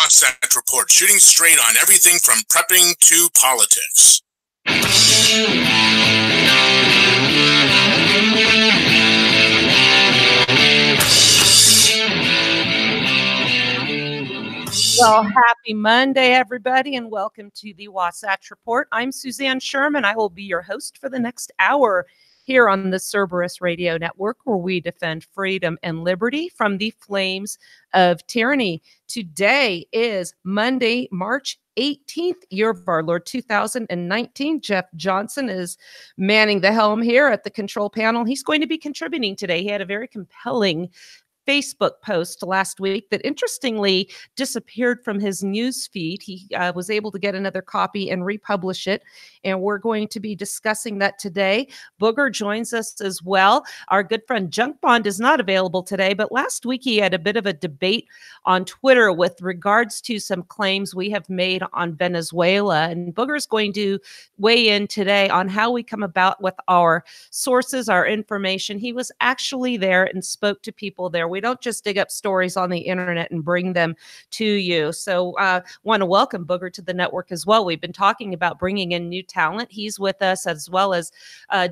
Wasatch Report, shooting straight on everything from prepping to politics. Well, happy Monday, everybody, and welcome to the Wasatch Report. I'm Suzanne Sherman. I will be your host for the next hour here on the Cerberus Radio Network, where we defend freedom and liberty from the flames of tyranny. Today is Monday, March 18th, year of our Lord 2019. Jeff Johnson is manning the helm here at the control panel. He's going to be contributing today. He had a very compelling Facebook post last week that interestingly disappeared from his news feed. He was able to get another copy and republish it, and we're going to be discussing that today. Booger joins us as well. Our good friend Junk Bond is not available today, but last week he had a bit of a debate on Twitter with regards to some claims we have made on Venezuela, and Booger's going to weigh in today on how we come about with our sources, our information. He was actually there and spoke to people there. We don't just dig up stories on the internet and bring them to you. So want to welcome Booger to the network as well. We've been talking about bringing in new talent. He's with us, as well as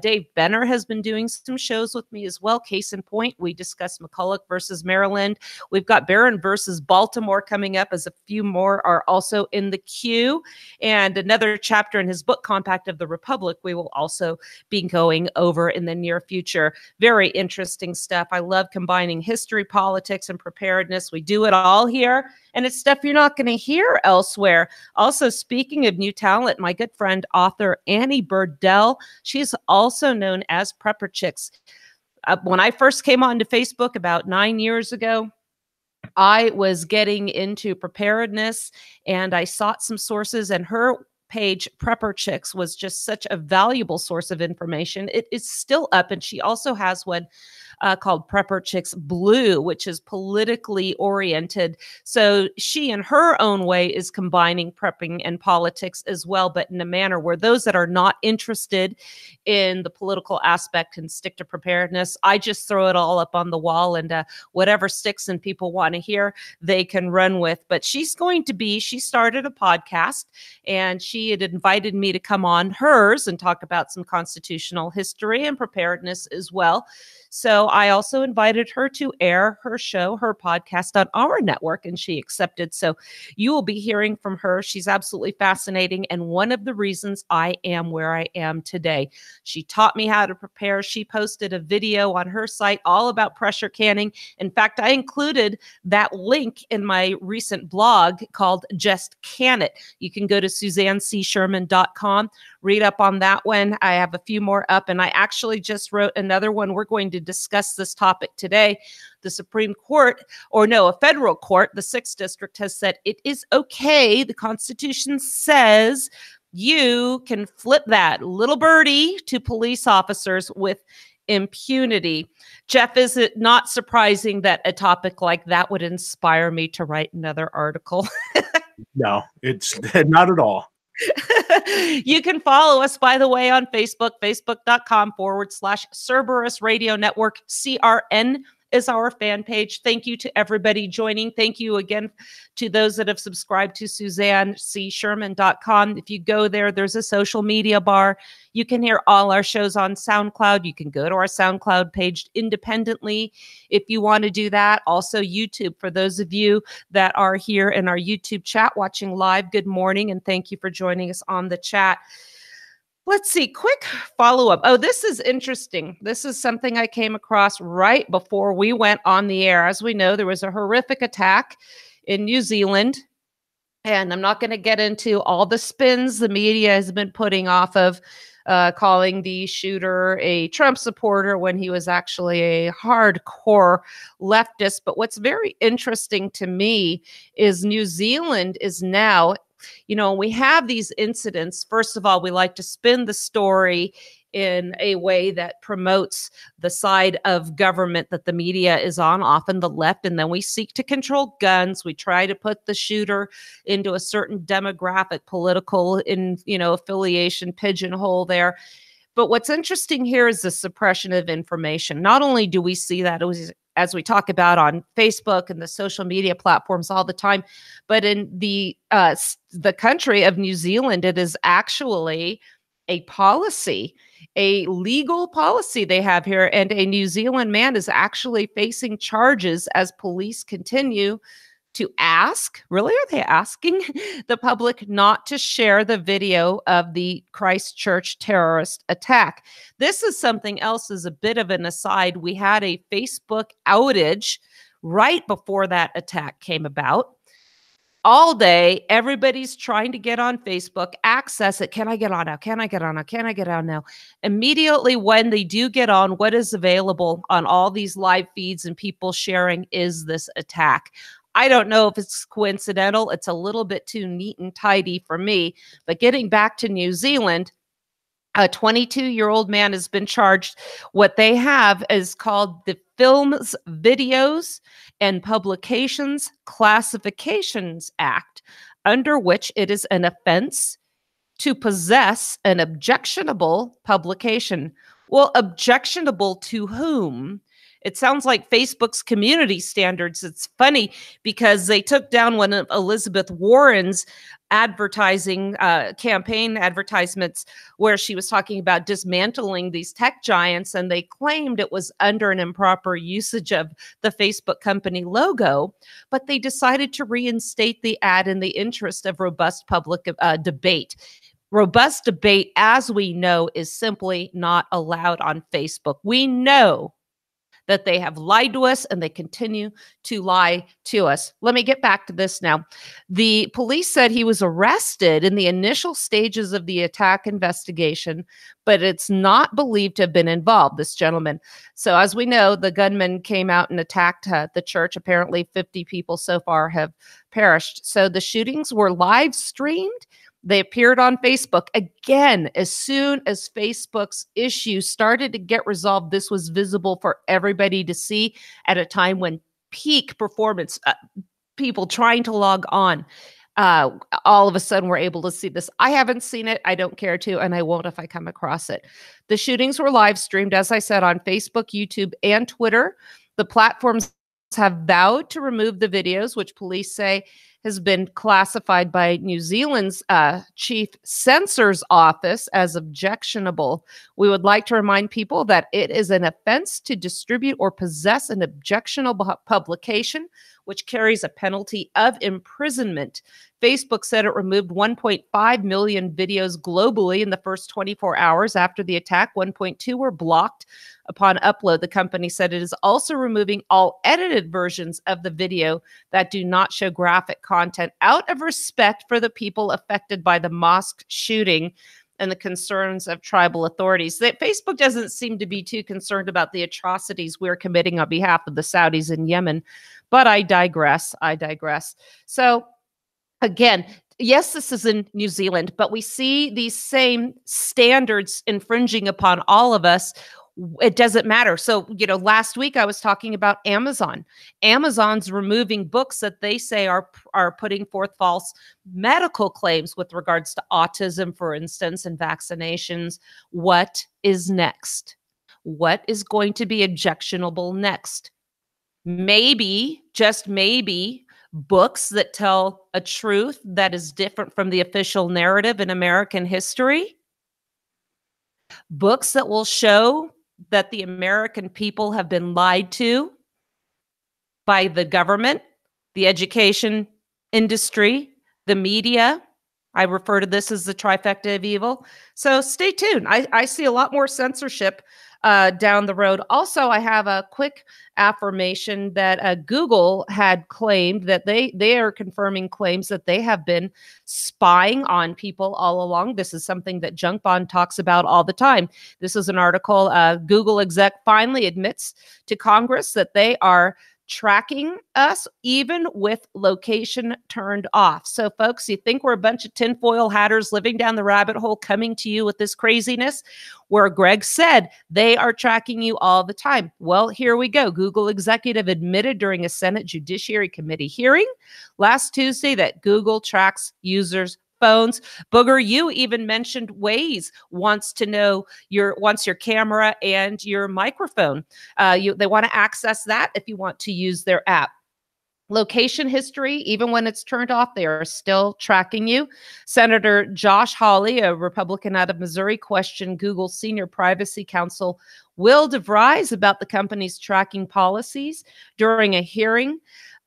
Dave Benner has been doing some shows with me as well. Case in point, we discussed McCulloch versus Maryland. We've got Barron versus Baltimore coming up, as a few more are also in the queue. And another chapter in his book, Compact of the Republic, we will also be going over in the near future. Very interesting stuff. I love combining history, politics, and preparedness. We do it all here, and it's stuff you're not going to hear elsewhere. Also, speaking of new talent, my good friend, author Annie Burdell, she's also known as Prepper Chicks. When I first came onto Facebook about 9 years ago, I was getting into preparedness, and I sought some sources, and her page, Prepper Chicks, was just such a valuable source of information. It is still up, and she also has one called Prepper Chicks Blue, which is politically oriented. So she, in her own way, is combining prepping and politics as well, but in a manner where those that are not interested in the political aspect can stick to preparedness. I just throw it all up on the wall, and whatever sticks and people want to hear, they can run with. But she started a podcast, and she had invited me to come on hers and talk about some constitutional history and preparedness as well. So I also invited her to air her show, her podcast on our network, and she accepted. So you will be hearing from her. She's absolutely fascinating, and one of the reasons I am where I am today. She taught me how to prepare. She posted a video on her site all about pressure canning. In fact, I included that link in my recent blog called Just Can It. You can go to SuzanneCSherman.com, read up on that one. I have a few more up, and I actually just wrote another one. We're going to discuss this topic today. The Supreme Court, a federal court, the 6th District, has said it is okay. The Constitution says you can flip that little birdie to police officers with impunity. Jeff, is it not surprising that a topic like that would inspire me to write another article? No, it's not at all. You can follow us, by the way, on Facebook, facebook.com/Cerberus Radio Network. CRN is our fan page. Thank you to everybody joining. Thank you again to those that have subscribed to SuzanneCSherman.com. If you go there, there's a social media bar. You can hear all our shows on SoundCloud. You can go to our SoundCloud page independently if you want to do that. Also, YouTube, for those of you that are here in our YouTube chat watching live, good morning, and thank you for joining us on the chat. Let's see, quick follow-up. Oh, this is interesting. This is something I came across right before we went on the air. As we know, there was a horrific attack in New Zealand, and I'm not going to get into all the spins the media has been putting off of calling the shooter a Trump supporter when he was actually a hardcore leftist. But what's very interesting to me is New Zealand is now, we have these incidents. First of all, we like to spin the story in a way that promotes the side of government that the media is on, often the left, and then we seek to control guns. We try to put the shooter into a certain demographic, political affiliation pigeonhole there. But what's interesting here is the suppression of information. Not only do we see that, as we talk about on Facebook and the social media platforms all the time. But in the country of New Zealand, it is actually a policy, a legal policy they have here. And a New Zealand man is actually facing charges as police continue to ask, really, are they asking the public not to share the video of the Christchurch terrorist attack? This is something else, as a bit of an aside. We had a Facebook outage right before that attack came about. All day, everybody's trying to get on Facebook, access it. Can I get on now? Can I get on now? Can I get on now? Immediately when they do get on, what is available on all these live feeds and people sharing is this attack. I don't know if it's coincidental. It's a little bit too neat and tidy for me. But getting back to New Zealand, a 22-year-old man has been charged. What they have is called the Films, Videos, and Publications Classifications Act, under which it is an offense to possess an objectionable publication. Well, objectionable to whom? It sounds like Facebook's community standards. It's funny because they took down one of Elizabeth Warren's advertising campaign advertisements where she was talking about dismantling these tech giants, and they claimed it was under an improper usage of the Facebook company logo, but they decided to reinstate the ad in the interest of robust public debate. Robust debate, as we know, is simply not allowed on Facebook. We know that they have lied to us and they continue to lie to us. Let me get back to this now. The police said he was arrested in the initial stages of the attack investigation, but it's not believed to have been involved, this gentleman. So as we know, the gunman came out and attacked the church. Apparently 50 people so far have perished. So the shootings were live streamed. They appeared on Facebook. Again, as soon as Facebook's issue started to get resolved, this was visible for everybody to see at a time when peak performance, people trying to log on, all of a sudden were able to see this. I haven't seen it. I don't care to, and I won't if I come across it. The shootings were live streamed, as I said, on Facebook, YouTube, and Twitter. The platforms have vowed to remove the videos, which police say has been classified by New Zealand's chief censor's office as objectionable. We would like to remind people that it is an offense to distribute or possess an objectionable publication, which carries a penalty of imprisonment. Facebook said it removed 1.5 million videos globally in the first 24 hours after the attack. 1.2 were blocked upon upload. The company said it is also removing all edited versions of the video that do not show graphic content out of respect for the people affected by the mosque shooting and the concerns of tribal authorities. That Facebook doesn't seem to be too concerned about the atrocities we're committing on behalf of the Saudis in Yemen. But I digress. So again, yes, this is in New Zealand, but we see these same standards infringing upon all of us. It doesn't matter. So, last week I was talking about Amazon. Amazon's removing books that they say are putting forth false medical claims with regards to autism, for instance, and vaccinations. What is next? What is going to be objectionable next? Maybe, just maybe, books that tell a truth that is different from the official narrative in American history. Books that will show that the American people have been lied to by the government, the education industry, the media. I refer to this as the trifecta of evil. So stay tuned. I see a lot more censorship down the road. Also, I have a quick affirmation that Google had claimed that they are confirming claims that they have been spying on people all along. This is something that Junk Bond talks about all the time. This is an article. Google exec finally admits to Congress that they are tracking us even with location turned off. So folks, you think we're a bunch of tinfoil hatters living down the rabbit hole coming to you with this craziness? Where Greg said they are tracking you all the time. Well, here we go. Google executive admitted during a Senate Judiciary Committee hearing last Tuesday that Google tracks users' phones. Booger, you even mentioned Waze wants to know your camera and your microphone. They want to access that if you want to use their app. Location history, even when it's turned off, they are still tracking you. Senator Josh Hawley, a Republican out of Missouri, questioned Google's senior privacy counsel, Will DeVries, about the company's tracking policies during a hearing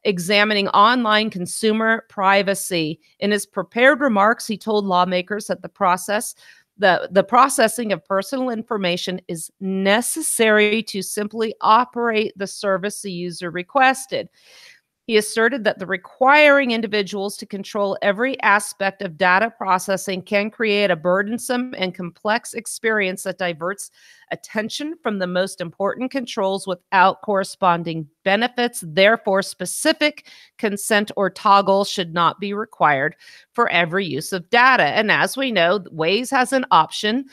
examining online consumer privacy. In his prepared remarks, he told lawmakers that the processing of personal information is necessary to simply operate the service the user requested. He asserted that the requiring individuals to control every aspect of data processing can create a burdensome and complex experience that diverts attention from the most important controls without corresponding benefits. Therefore, specific consent or toggle should not be required for every use of data. And as we know, Waze has an option,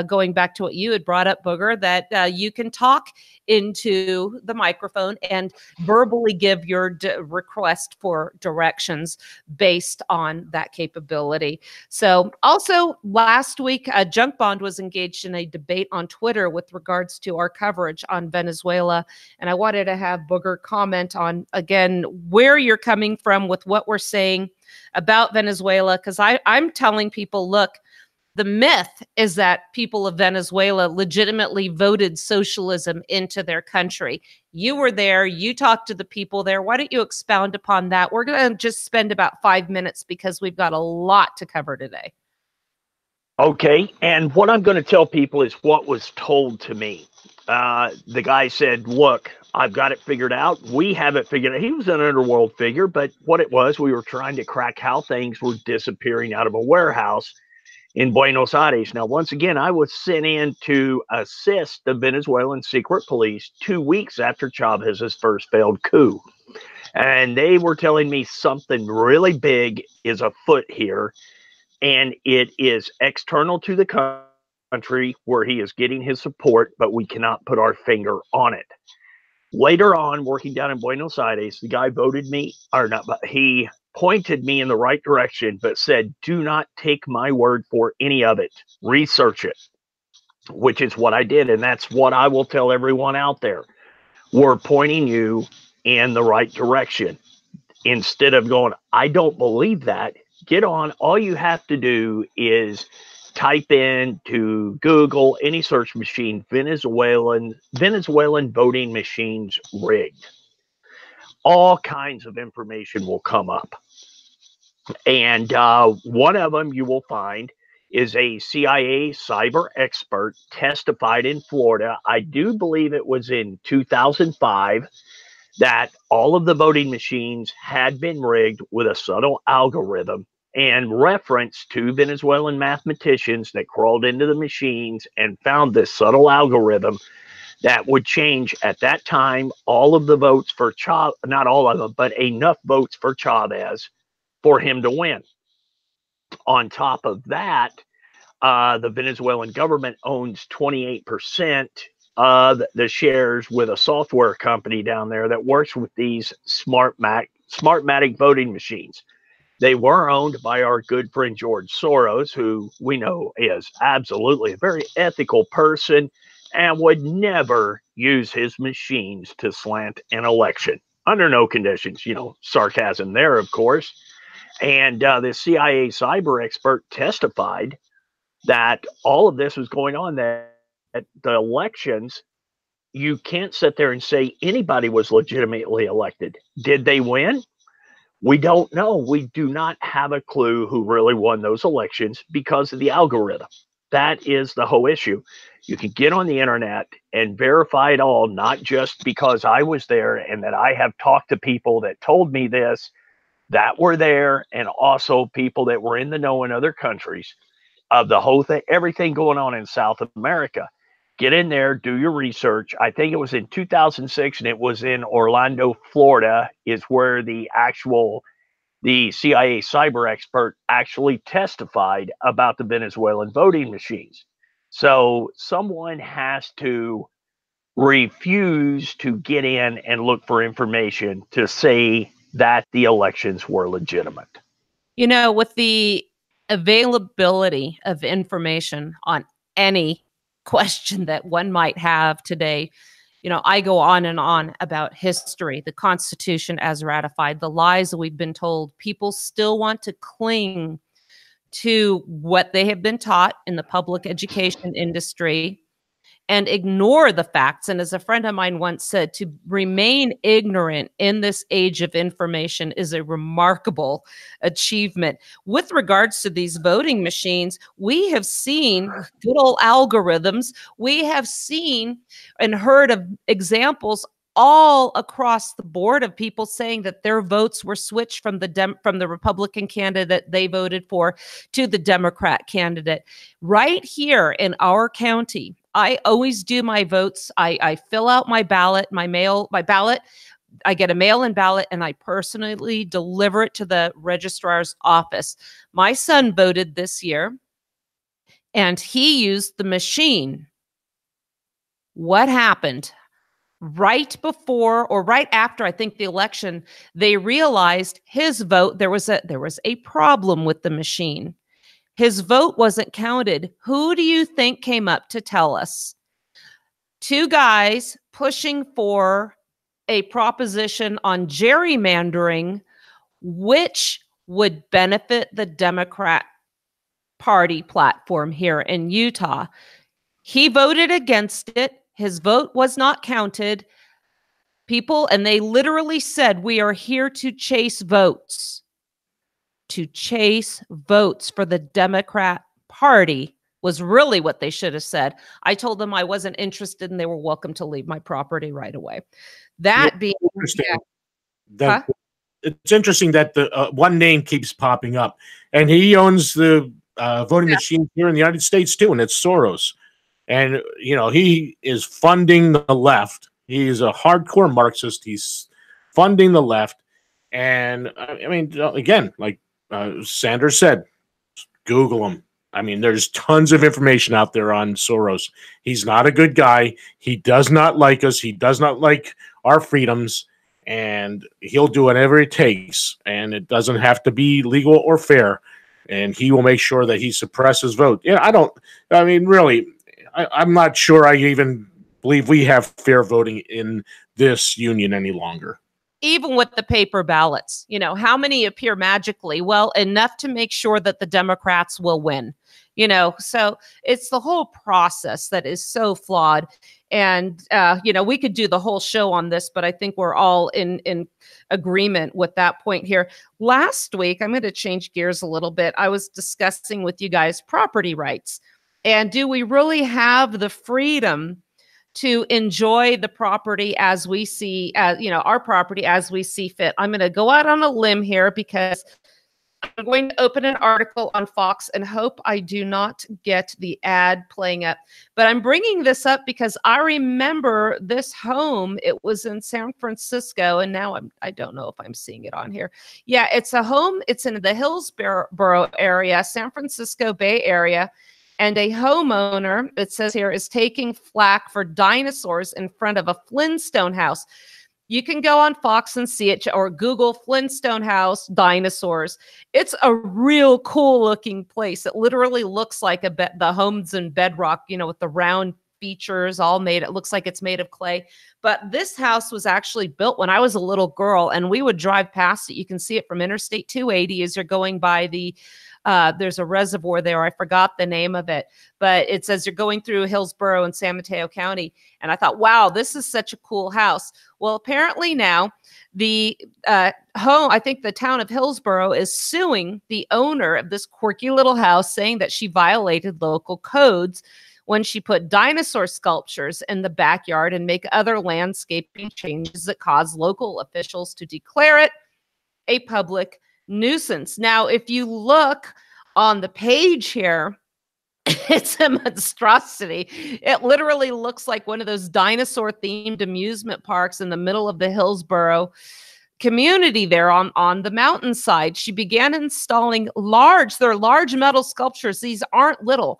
going back to what you had brought up, Booger, that you can talk into the microphone and verbally give your request for directions based on that capability. So also last week, Junk Bond was engaged in a debate on Twitter with regards to our coverage on Venezuela. And I wanted to have Booger comment on, again, where you're coming from with what we're saying about Venezuela. Because I'm telling people, look, the myth is that people of Venezuela legitimately voted socialism into their country. You were there. You talked to the people there. Why don't you expound upon that? We're going to just spend about 5 minutes because we've got a lot to cover today. Okay, and what I'm going to tell people is what was told to me. The guy said, look, I've got it figured out. We have it figured out. He was an underworld figure, but what it was, we were trying to crack how things were disappearing out of a warehouse in Buenos Aires. Now, once again, I was sent in to assist the Venezuelan secret police 2 weeks after Chavez's first failed coup. And they were telling me something really big is afoot here. And it is external to the country where he is getting his support, but we cannot put our finger on it. Later on, working down in Buenos Aires, the guy voted me, or not, but he pointed me in the right direction, but said, do not take my word for any of it. Research it, which is what I did. And that's what I will tell everyone out there. We're pointing you in the right direction. Instead of going, I don't believe that, get on. All you have to do is type in to Google, any search machine, Venezuelan voting machines rigged. All kinds of information will come up. And one of them you will find is a CIA cyber expert testified in Florida. I do believe it was in 2005 that all of the voting machines had been rigged with a subtle algorithm and reference to Venezuelan mathematicians that crawled into the machines and found this subtle algorithm that would change at that time all of the votes for Chavez, not all of them, but enough votes for Chavez for him to win. On top of that, the Venezuelan government owns 28% of the shares with a software company down there that works with these Smartmatic voting machines. They were owned by our good friend George Soros, who we know is absolutely a very ethical person and would never use his machines to slant an election under no conditions. You know, sarcasm there, of course. And the CIA cyber expert testified that all of this was going on, that the elections, you can't sit there and say anybody was legitimately elected. Did they win? We don't know. We do not have a clue who really won those elections because of the algorithm. That is the whole issue. You can get on the internet and verify it all, not just because I was there and that I have talked to people that told me this, that were there, and also people that were in the know in other countries of the whole thing, everything going on in South America. Get in there, do your research. I think it was in 2006, and it was in Orlando, Florida, is where the CIA cyber expert actually testified about the Venezuelan voting machines. So someone has to refuse to get in and look for information to say that the elections were legitimate. You know, with the availability of information on any question that one might have today. You know, I go on and on about history, the Constitution as ratified, the lies that we've been told. People still want to cling to what they have been taught in the public education industry and ignore the facts. And as a friend of mine once said, to remain ignorant in this age of information is a remarkable achievement. With regards to these voting machines, we have seen good old algorithms. We have seen and heard of examples all across the board of people saying that their votes were switched from the Republican candidate they voted for to the Democrat candidate. Right here in our county, I always do my votes. I fill out my ballot, my ballot. I get a mail-in ballot and I personally deliver it to the registrar's office. My son voted this year and he used the machine. What happened? Right before or right after, I think, the election, they realized his vote, there was a problem with the machine. His vote wasn't counted. Who do you think came up to tell us? Two guys pushing for a proposition on gerrymandering, which would benefit the Democrat Party platform here in Utah. He voted against it. His vote was not counted. People, and they literally said, we are here to chase votes. To chase votes for the Democrat Party was really what they should have said. I told them I wasn't interested and they were welcome to leave my property right away. That being interesting. Huh? It's interesting that the one name keeps popping up, and he owns the voting machine here in the United States too, and it's Soros. And you know, he is funding the left. He is a hardcore Marxist. He's funding the left, and I mean, again, like Sanders said, Google him. I mean, there's tons of information out there on Soros. He's not a good guy. He does not like us. He does not like our freedoms, and he'll do whatever it takes. And it doesn't have to be legal or fair. And he will make sure that he suppresses vote. Yeah, I mean, really, I'm not sure I even believe we have fair voting in this union any longer. Even with the paper ballots, you know, how many appear magically? Well, enough to make sure that the Democrats will win, you know, so it's the whole process that is so flawed. And, you know, we could do the whole show on this, but I think we're all in agreement with that point here. Last week, I'm going to change gears a little bit. I was discussing with you guys property rights. And do we really have the freedom to enjoy the property as we see, you know, our property as we see fit? I'm going to go out on a limb here because I'm going to open an article on Fox and hope I do not get the ad playing up. But I'm bringing this up because I remember this home. It was in San Francisco, and now I don't know if I'm seeing it on here. Yeah, it's a home. It's in the Hillsborough area, San Francisco Bay Area. And a homeowner, it says here, is taking flack for dinosaurs in front of a Flintstone house. You can go on Fox and see it, or Google Flintstone house dinosaurs. It's a real cool looking place. It literally looks like the homes in bedrock, you know, with the round features all made. It looks like it's made of clay. But this house was actually built when I was a little girl, and we would drive past it. You can see it from Interstate 280 as you're going by the there's a reservoir there. I forgot the name of it, but it says you're going through Hillsborough and San Mateo County. And I thought, wow, this is such a cool house. Well, apparently now the home, I think the town of Hillsborough is suing the owner of this quirky little house, saying that she violated local codes when she put dinosaur sculptures in the backyard and make other landscaping changes that cause local officials to declare it a public nuisance. Now, if you look on the page here, it's a monstrosity. It literally looks like one of those dinosaur themed amusement parks in the middle of the Hillsborough community there on the mountainside. She began installing large metal sculptures. These aren't little.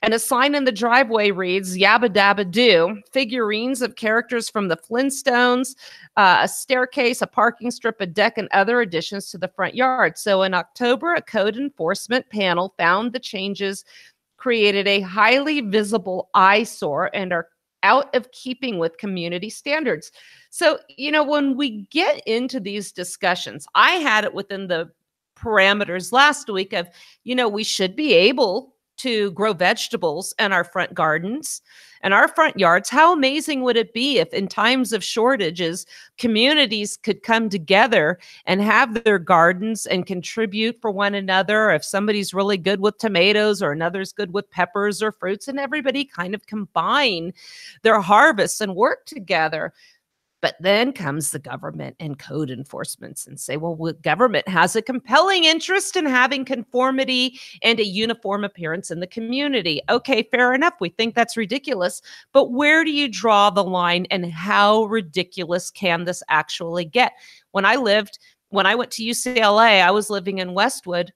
And a sign in the driveway reads, Yabba Dabba Doo, figurines of characters from the Flintstones, a staircase, a parking strip, a deck, and other additions to the front yard. So in October, a code enforcement panel found the changes created a highly visible eyesore and are out of keeping with community standards. So, when we get into these discussions, I had it within the parameters last week of, we should be able to grow vegetables in our front gardens and our front yards. How amazing would it be if in times of shortages, communities could come together and have their gardens and contribute for one another? If somebody's really good with tomatoes or another's good with peppers or fruits, and everybody kind of combine their harvests and work together. But then comes the government and code enforcements and say, well, government has a compelling interest in having conformity and a uniform appearance in the community. Okay, fair enough. We think that's ridiculous. But where do you draw the line, and how ridiculous can this actually get? When I went to UCLA, I was living in Westwood.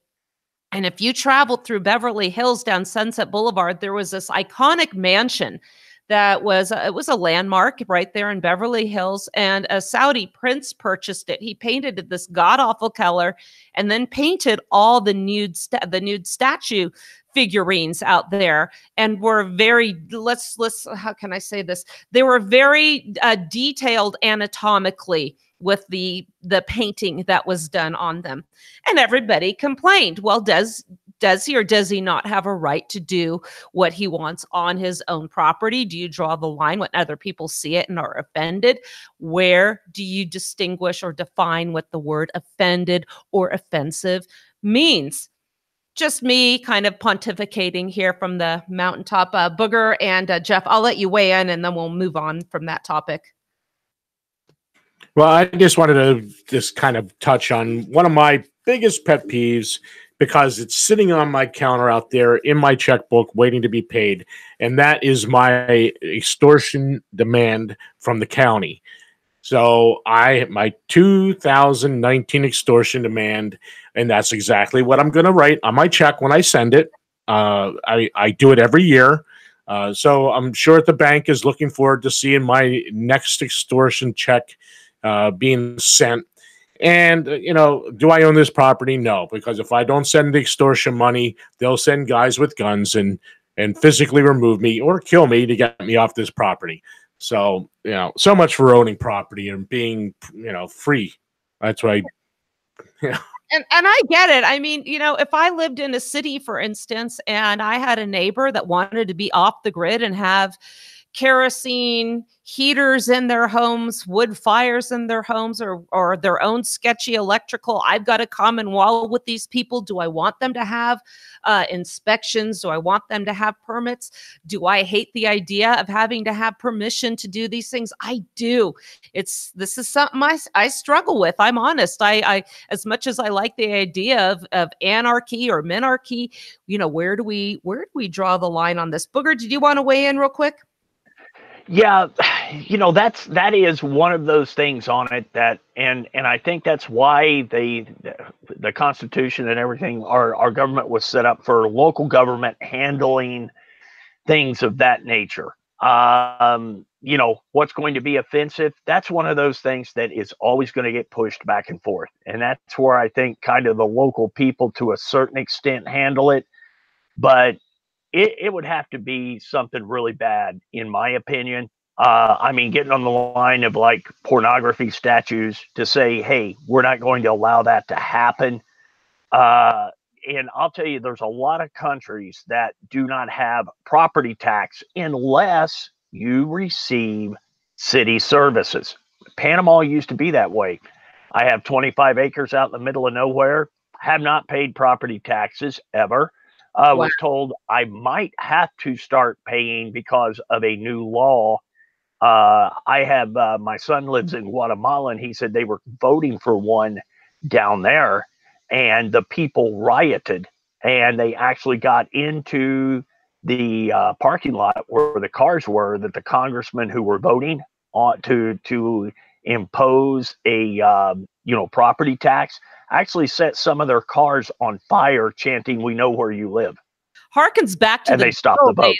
And if you traveled through Beverly Hills down Sunset Boulevard, there was this iconic mansion that was it was a landmark right there in Beverly Hills, and a Saudi prince purchased it. He painted it this god-awful color and then painted all the nude statue figurines out there, and were very how can I say this? They were very detailed anatomically with the painting that was done on them. And everybody complained. Well, does he or does he not have a right to do what he wants on his own property? Do you draw the line when other people see it and are offended? Where do you distinguish or define what the word offended or offensive means? Just me kind of pontificating here from the mountaintop. Booger and Jeff, I'll let you weigh in and then we'll move on from that topic. Well, I just wanted to just kind of touch on one of my biggest pet peeves, because it's sitting on my counter out there in my checkbook waiting to be paid. And that is my extortion demand from the county. So my 2019 extortion demand, and that's exactly what I'm going to write on my check when I send it. I do it every year. So I'm sure the bank is looking forward to seeing my next extortion check being sent. And, do I own this property? No, because if I don't send the extortion money, they'll send guys with guns and physically remove me or kill me to get me off this property. So, so much for owning property and being, free. That's right. Yeah. And I get it. I mean, if I lived in a city, for instance, and I had a neighbor that wanted to be off the grid and have kerosene heaters in their homes, wood fires in their homes, or their own sketchy electrical. I've got a common wall with these people. Do I want them to have inspections? Do I want them to have permits? Do I hate the idea of having to have permission to do these things? I do. This is something I struggle with. I'm honest. I as much as I like the idea of anarchy or menarchy, where do we draw the line on this? Booger, did you want to weigh in real quick? Yeah, that is one of those things on it that, and I think that's why the Constitution and everything, our government was set up for local government handling things of that nature. What's going to be offensive? That's one of those things that is always going to get pushed back and forth, and that's where I think kind of the local people, to a certain extent, handle it, but it would have to be something really bad, in my opinion. Getting on the line of like pornography statues to say, hey, we're not going to allow that to happen. And I'll tell you, there's a lot of countries that do not have property tax unless you receive city services. Panama used to be that way. I have 25 acres out in the middle of nowhere, have not paid property taxes ever. Was told I might have to start paying because of a new law. I have my son lives in Guatemala, and he said they were voting for one down there, and the people rioted, and they actually got into the parking lot where the cars were, that the congressmen who were voting on to impose a property tax actually set some of their cars on fire, chanting, "We know where you live." harkens back to And they stopped the vote.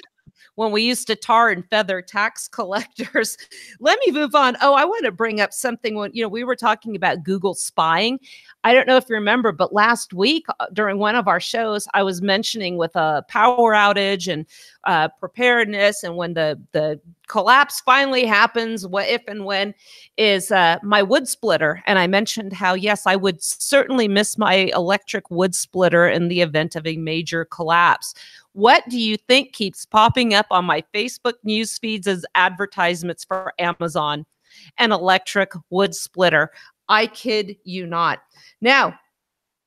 When we used to tar and feather tax collectors. Let me move on. Oh, I want to bring up something when, we were talking about Google spying. I don't know if you remember, but last week during one of our shows, I was mentioning with a power outage and preparedness, and when the collapse finally happens, what if and when, is my wood splitter. And I mentioned how, yes, I would certainly miss my electric wood splitter in the event of a major collapse. What do you think keeps popping up on my Facebook news feeds as advertisements for Amazon? An electric wood splitter. I kid you not. Now,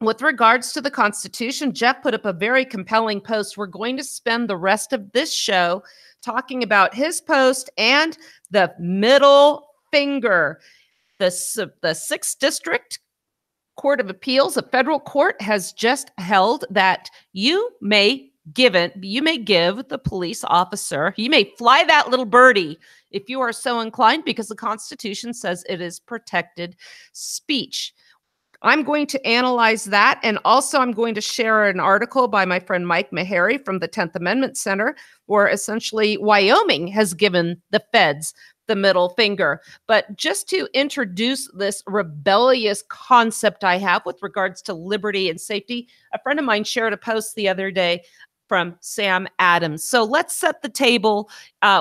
with regards to the Constitution, Jeff put up a very compelling post. We're going to spend the rest of this show talking about his post and the middle finger. The 6th District Court of Appeals, a federal court, has just held that you may give the police officer, you may fly that little birdie if you are so inclined, because the Constitution says it is protected speech. I'm going to analyze that, and also I'm going to share an article by my friend Mike Meharry from the 10th Amendment Center, where essentially Wyoming has given the feds the middle finger. But just to introduce this rebellious concept I have with regards to liberty and safety, a friend of mine shared a post the other day from Sam Adams. So let's set the table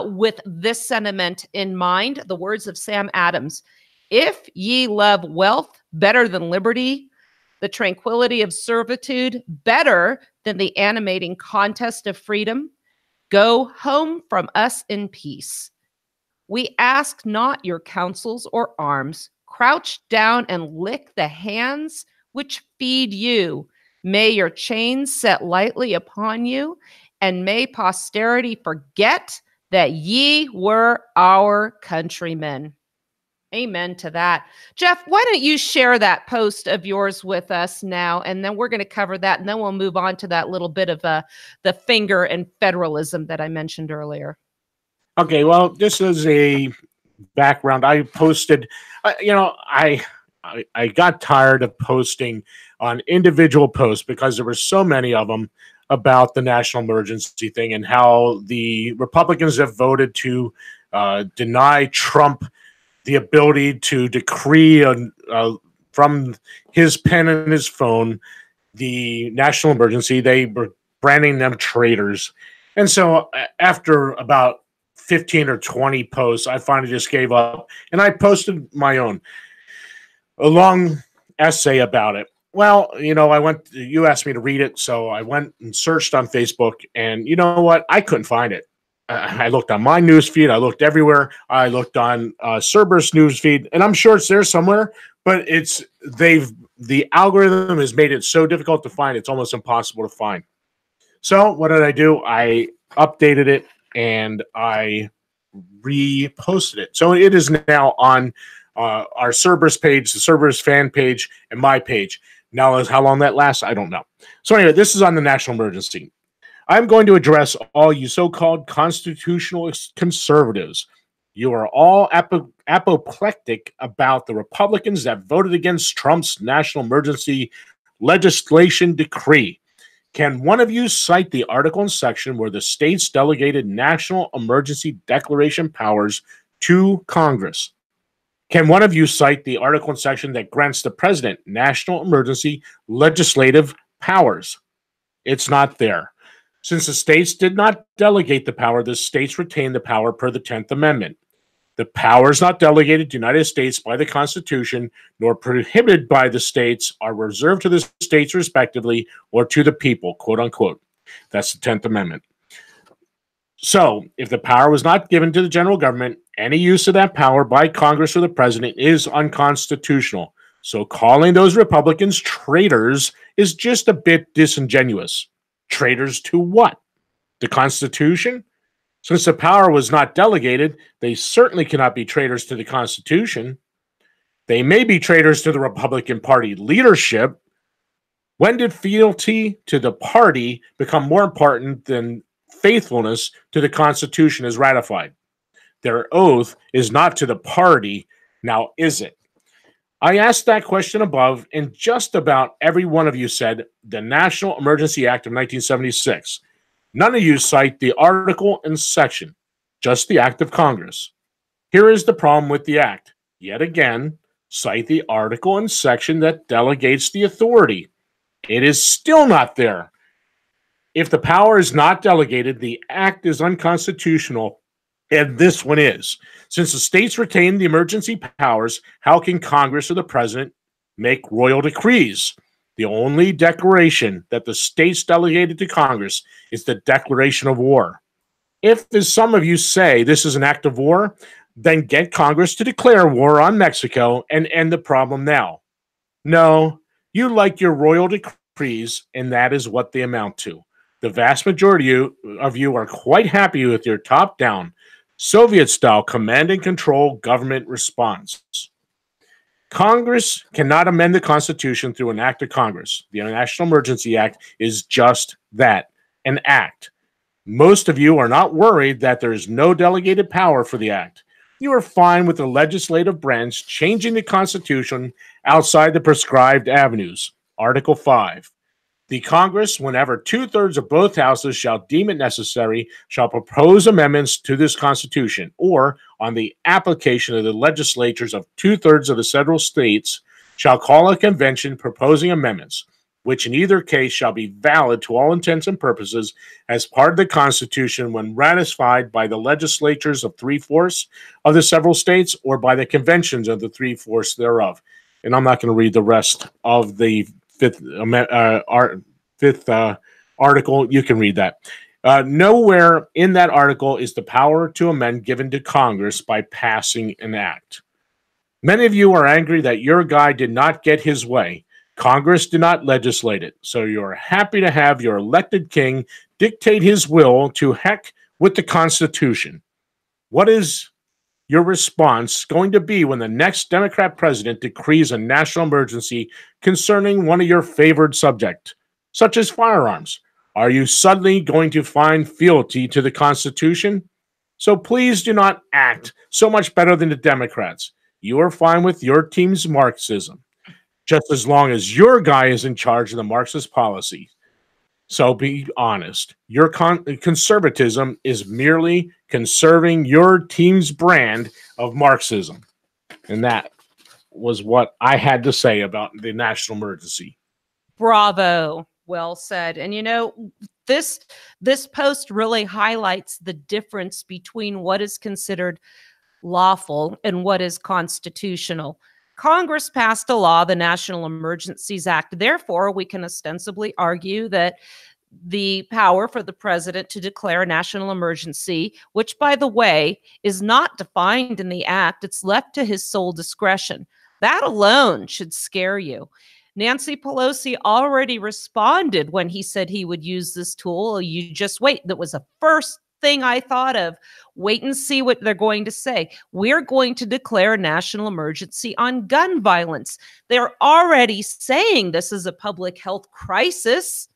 with this sentiment in mind. The words of Sam Adams: "If ye love wealth better than liberty, the tranquility of servitude better than the animating contest of freedom, go home from us in peace. We ask not your counsels or arms. Crouch down and lick the hands which feed you. May your chains set lightly upon you, and may posterity forget that ye were our countrymen." Amen to that. Jeff, why don't you share that post of yours with us now, and then we're going to cover that, and then we'll move on to that little bit of the finger and federalism that I mentioned earlier. Okay, well, this is a background. I posted, I got tired of posting on individual posts because there were so many of them about the national emergency thing and how the Republicans have voted to deny Trump the ability to decree from his pen and his phone the national emergency. They were branding them traitors. And so after about 15 or 20 posts, I finally just gave up, and I posted my own, a long essay about it. Well, you asked me to read it, so I went and searched on Facebook, and you know what? I couldn't find it. I looked on my news feed. I looked everywhere. I looked on Cerberus news feed, and I'm sure it's there somewhere, but the algorithm has made it so difficult to find. It's almost impossible to find. So what did I do? I updated it, and I reposted it. So it is now on our Cerberus page, the Cerberus fan page, and my page. Now, how long that lasts, I don't know. So anyway, this is on the national emergency. I'm going to address all you so-called constitutional conservatives. You are all apoplectic about the Republicans that voted against Trump's national emergency legislation decree. Can one of you cite the article and section where the states delegated national emergency declaration powers to Congress? Can one of you cite the article and section that grants the president national emergency legislative powers? It's not there. Since the states did not delegate the power, the states retain the power per the 10th Amendment. The powers not delegated to the United States by the Constitution, nor prohibited by the states, are reserved to the states respectively, or to the people, quote unquote. That's the 10th Amendment. So, if the power was not given to the general government, any use of that power by Congress or the president is unconstitutional. So, calling those Republicans traitors is just a bit disingenuous. Traitors to what? The Constitution? Since the power was not delegated, they certainly cannot be traitors to the Constitution. They may be traitors to the Republican Party leadership. When did fealty to the party become more important than faithfulness to the Constitution as ratified? Their oath is not to the party, now is it? I asked that question above, and just about every one of you said the National Emergency Act of 1976. None of you cite the article and section, just the act of Congress. Here is the problem with the act. Yet again, cite the article and section that delegates the authority. It is still not there. If the power is not delegated, the act is unconstitutional, and this one is. Since the states retain the emergency powers, how can Congress or the president make royal decrees? The only declaration that the states delegated to Congress is the declaration of war. If, as some of you say, this is an act of war, then get Congress to declare war on Mexico and end the problem now. No, you like your royal decrees, and that is what they amount to. The vast majority of you are quite happy with your top-down, Soviet-style command and control government response. Congress cannot amend the Constitution through an act of Congress. The National Emergency Act is just that, an act. Most of you are not worried that there is no delegated power for the act. You are fine with the legislative branch changing the Constitution outside the prescribed avenues. Article 5. The Congress, whenever 2/3 of both houses shall deem it necessary, shall propose amendments to this Constitution, or, on the application of the legislatures of 2/3 of the several states, shall call a convention proposing amendments, which in either case shall be valid to all intents and purposes as part of the Constitution when ratified by the legislatures of 3/4 of the several states or by the conventions of the 3/4 thereof. And I'm not going to read the rest of the fifth article. You can read that. Nowhere in that article is the power to amend given to Congress by passing an act. Many of you are angry that your guy did not get his way. Congress did not legislate it, so you're happy to have your elected king dictate his will. To heck with the Constitution. What is your response going to be when the next Democrat president decrees a national emergency concerning one of your favored subjects, such as firearms? Are you suddenly going to find fealty to the Constitution? So please do not act so much better than the Democrats. You are fine with your team's Marxism, just as long as your guy is in charge of the Marxist policy. So be honest. Your conservatism is merely conserving your team's brand of Marxism. And that was what I had to say about the national emergency. Bravo. Well said. And you know, this post really highlights the difference between what is considered lawful and what is constitutional. Congress passed a law, the National Emergencies Act. Therefore, we can ostensibly argue that the power for the president to declare a national emergency, which, by the way, is not defined in the act, it's left to his sole discretion. That alone should scare you. Nancy Pelosi already responded when he said he would use this tool. You just wait. That was the first thing I thought of. Wait and see what they're going to say. We're going to declare a national emergency on gun violence. They're already saying this is a public health crisis.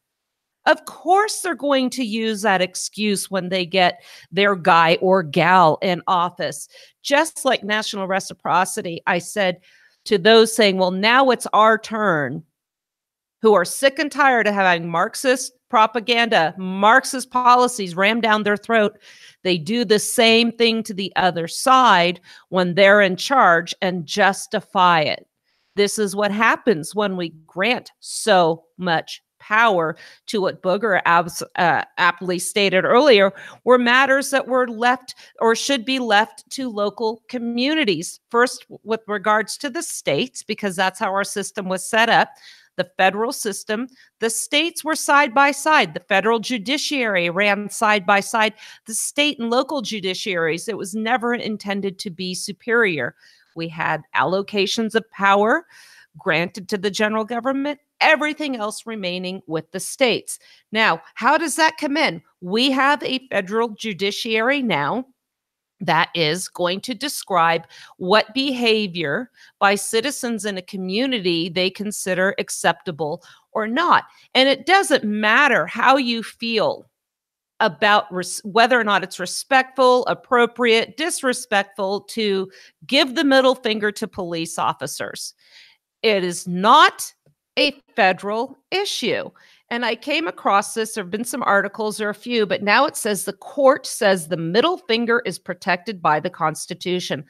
Of course, they're going to use that excuse when they get their guy or gal in office. Just like national reciprocity, I said to those saying, well, now it's our turn, who are sick and tired of having Marxist propaganda, Marxist policies rammed down their throat. They do the same thing to the other side when they're in charge and justify it. This is what happens when we grant so much power to what Booger aptly stated earlier, were matters that were left or should be left to local communities. First, with regards to the states, because that's how our system was set up. The federal system, the states were side by side. The federal judiciary ran side by side. The state and local judiciaries, it was never intended to be superior. We had allocations of power granted to the general government, everything else remaining with the states. Now, how does that come in? We have a federal judiciary now that is going to describe what behavior by citizens in a community they consider acceptable or not. And it doesn't matter how you feel about whether or not it's respectful, appropriate, disrespectful to give the middle finger to police officers. It is not a federal issue. And I came across this. There have been some articles or a few, but now it says the court says the middle finger is protected by the Constitution.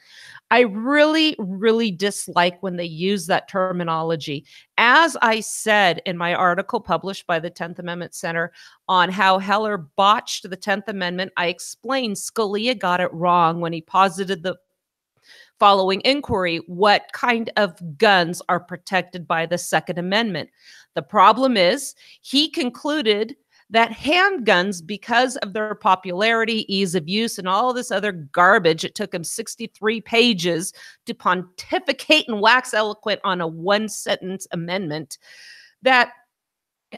I really, really dislike when they use that terminology. As I said in my article published by the 10th Amendment Center on how Heller botched the 10th Amendment, I explained Scalia got it wrong when he posited the following inquiry: what kind of guns are protected by the Second Amendment? The problem is he concluded that handguns, because of their popularity, ease of use, and all this other garbage, it took him 63 pages to pontificate and wax eloquent on a one-sentence amendment, that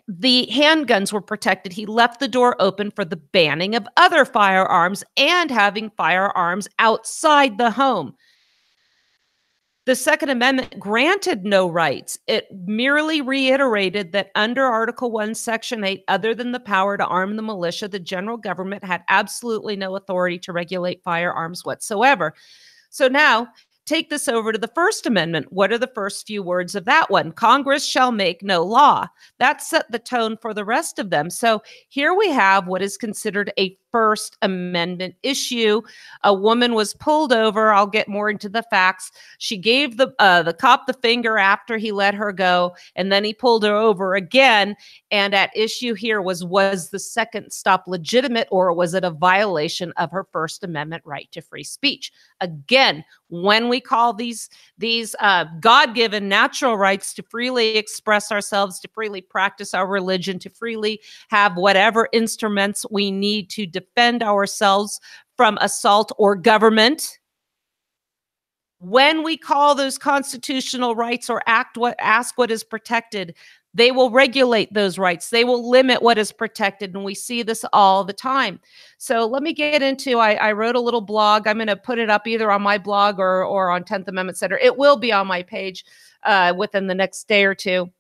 the handguns were protected. He left the door open for the banning of other firearms and having firearms outside the home. The Second Amendment granted no rights. It merely reiterated that under Article 1, Section 8, other than the power to arm the militia, the general government had absolutely no authority to regulate firearms whatsoever. So now, take this over to the First Amendment. What are the first few words of that one? Congress shall make no law. That set the tone for the rest of them. So here we have what is considered a First Amendment issue. A woman was pulled over. I'll get more into the facts. She gave the cop the finger after he let her go, and then he pulled her over again. And at issue here was the second stop legitimate, or was it a violation of her First Amendment right to free speech? Again, when we call these God-given natural rights to freely express ourselves, to freely practice our religion, to freely have whatever instruments we need to defend ourselves from assault or government, when we call those constitutional rights or ask what is protected, they will regulate those rights. They will limit what is protected. And we see this all the time. So let me get into, I wrote a little blog. I'm going to put it up either on my blog or on 10th Amendment Center. It will be on my page within the next day or two.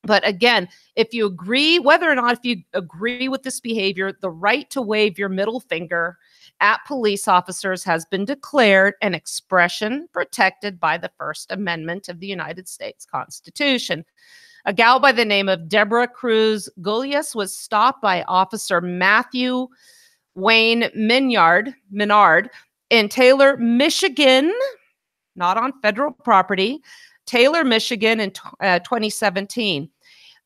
But again, if you agree, whether or not if you agree with this behavior, the right to wave your middle finger at police officers has been declared an expression protected by the First Amendment of the United States Constitution. A gal by the name of Deborah Cruz Gullias was stopped by Officer Matthew Wayne Menard in Taylor, Michigan, not on federal property, Taylor, Michigan in 2017.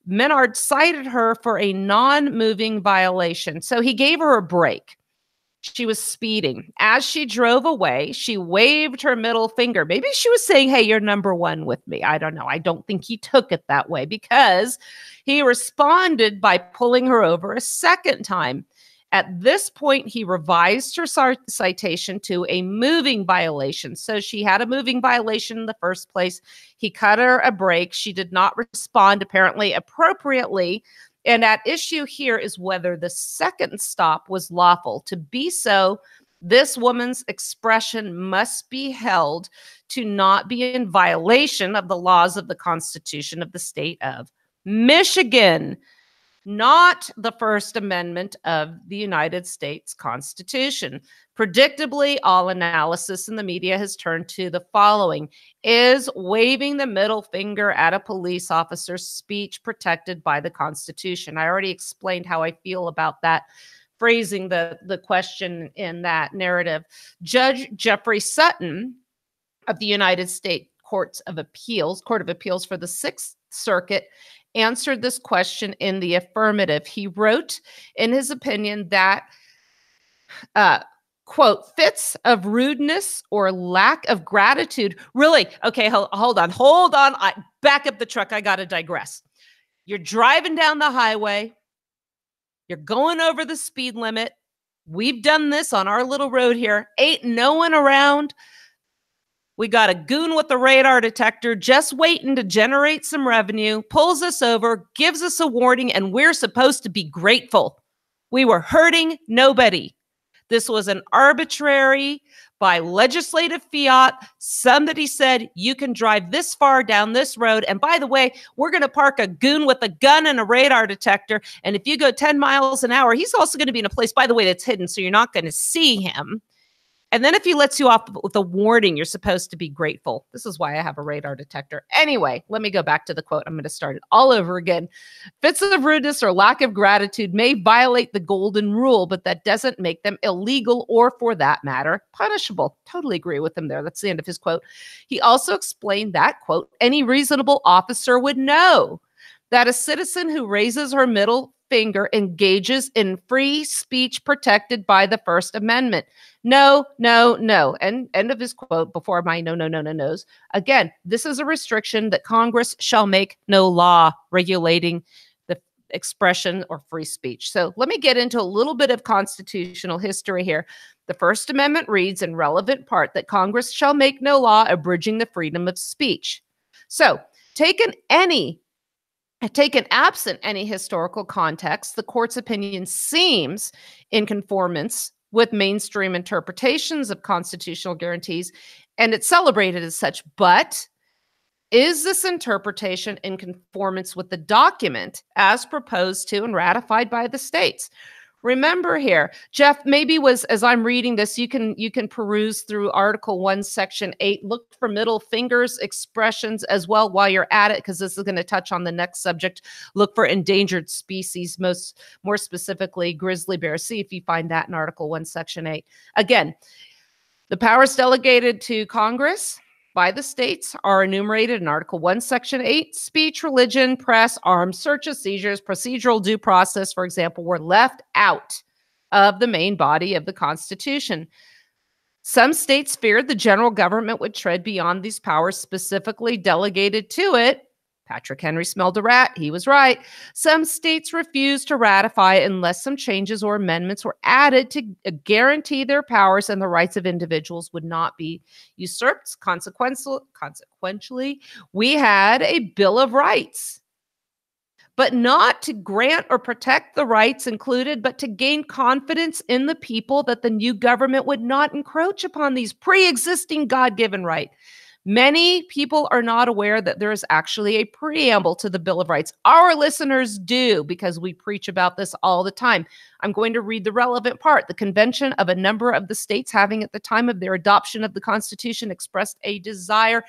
Menard cited her for a non-moving violation, so he gave her a break. She was speeding. As she drove away, she waved her middle finger. Maybe she was saying, hey, you're number one with me. I don't know. I don't think he took it that way, because he responded by pulling her over a second time. At this point, he revised her citation to a moving violation. So she had a moving violation in the first place. He cut her a break. She did not respond, apparently, appropriately. And at issue here is whether the second stop was lawful. To be so, this woman's expression must be held to not be in violation of the laws of the Constitution of the state of Michigan, not the First Amendment of the United States Constitution. Predictably, all analysis in the media has turned to the following: is waving the middle finger at a police officer's speech protected by the Constitution? I already explained how I feel about that, phrasing the question in that narrative. Judge Jeffrey Sutton of the United States Court of Appeals for the Sixth Circuit answered this question in the affirmative. He wrote in his opinion that, quote, fits of rudeness or lack of gratitude. Really? Okay, hold on. Back up the truck. I got to digress. You're driving down the highway. You're going over the speed limit. We've done this on our little road here. Ain't no one around. We got a goon with a radar detector just waiting to generate some revenue, pulls us over, gives us a warning, and we're supposed to be grateful. We were hurting nobody. This was an arbitrary, by legislative fiat. Somebody said, you can drive this far down this road. And by the way, we're going to park a goon with a gun and a radar detector. And if you go 10 miles an hour, he's also going to be in a place, by the way, that's hidden, so you're not going to see him. And then if he lets you off with a warning, you're supposed to be grateful. This is why I have a radar detector. Anyway, let me go back to the quote. I'm going to start it all over again. Fits of rudeness or lack of gratitude may violate the golden rule, but that doesn't make them illegal or, for that matter, punishable. Totally agree with him there. That's the end of his quote. He also explained that, quote, any reasonable officer would know that a citizen who raises her middle finger engages in free speech protected by the First Amendment. No, no, no. And end of his quote before my no's. Again, this is a restriction that Congress shall make no law regulating the expression or free speech. So let me get into a little bit of constitutional history here. The First Amendment reads in relevant part that Congress shall make no law abridging the freedom of speech. So taken absent any historical context, the court's opinion seems in conformance with mainstream interpretations of constitutional guarantees, and it's celebrated as such. But is this interpretation in conformance with the document as proposed to and ratified by the states? Remember here, Jeff, maybe as I'm reading this, you can peruse through Article 1, Section 8. Look for middle fingers expressions as well while you're at it, because this is going to touch on the next subject. Look for endangered species, more specifically grizzly bear. See if you find that in Article 1, Section 8. Again, the powers delegated to Congress by the states are enumerated in Article 1, Section 8. Speech, religion, press, arms, searches, seizures, procedural due process, for example, were left out of the main body of the Constitution. Some states feared the general government would tread beyond these powers specifically delegated to it. Patrick Henry smelled a rat. He was right. Some states refused to ratify unless some changes or amendments were added to guarantee their powers and the rights of individuals would not be usurped. Consequently, we had a Bill of Rights, but not to grant or protect the rights included, but to gain confidence in the people that the new government would not encroach upon these pre-existing God-given rights. Many people are not aware that there is actually a preamble to the Bill of Rights. Our listeners do, because we preach about this all the time. I'm going to read the relevant part. The convention of a number of the states having at the time of their adoption of the Constitution expressed a desire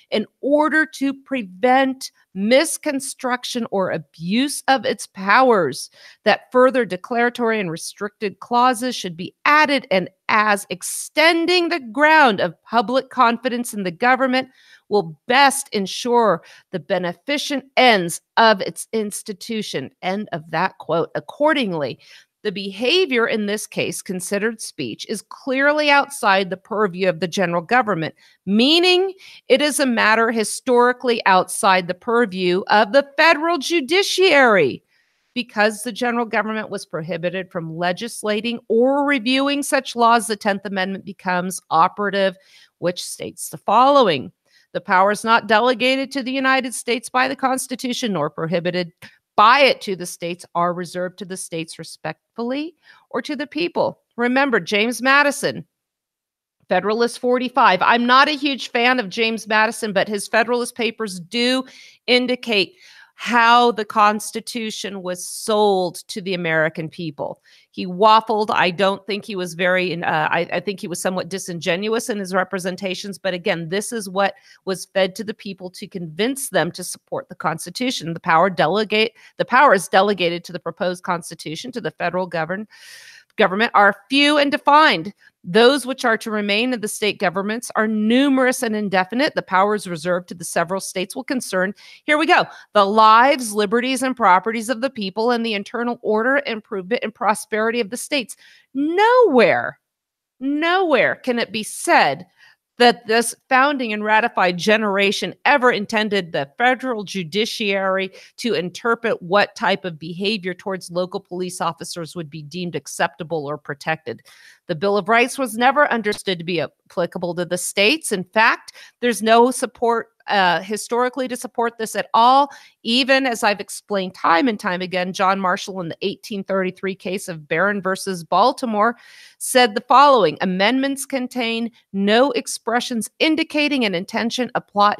in order to prevent misconstruction or abuse of its powers, that further declaratory and restricted clauses should be added, and as extending the ground of public confidence in the government will best ensure the beneficent ends of its institution. End of that quote. Accordingly, the behavior in this case, considered speech, is clearly outside the purview of the general government, meaning it is a matter historically outside the purview of the federal judiciary. Because the general government was prohibited from legislating or reviewing such laws, the 10th Amendment becomes operative, which states the following: the powers not delegated to the United States by the Constitution nor prohibited by it to the states are reserved to the states respectfully or to the people. Remember, James Madison, Federalist 45. I'm not a huge fan of James Madison, but his Federalist Papers do indicate how the Constitution was sold to the American people. He waffled. I don't think he was I think he was somewhat disingenuous in his representations. But again, this is what was fed to the people to convince them to support the Constitution. The power is delegated to the proposed Constitution to the federal government are few and defined. Those which are to remain in the state governments are numerous and indefinite. The powers reserved to the several states will concern, here we go, the lives, liberties, and properties of the people and the internal order, improvement, and prosperity of the states. Nowhere can it be said that this founding and ratified generation ever intended the federal judiciary to interpret what type of behavior towards local police officers would be deemed acceptable or protected. The Bill of Rights was never understood to be applicable to the states. In fact, there's no support historically to support this at all. Even as I've explained time and time again, John Marshall in the 1833 case of Barron versus Baltimore said the following: amendments contain no expressions indicating an intention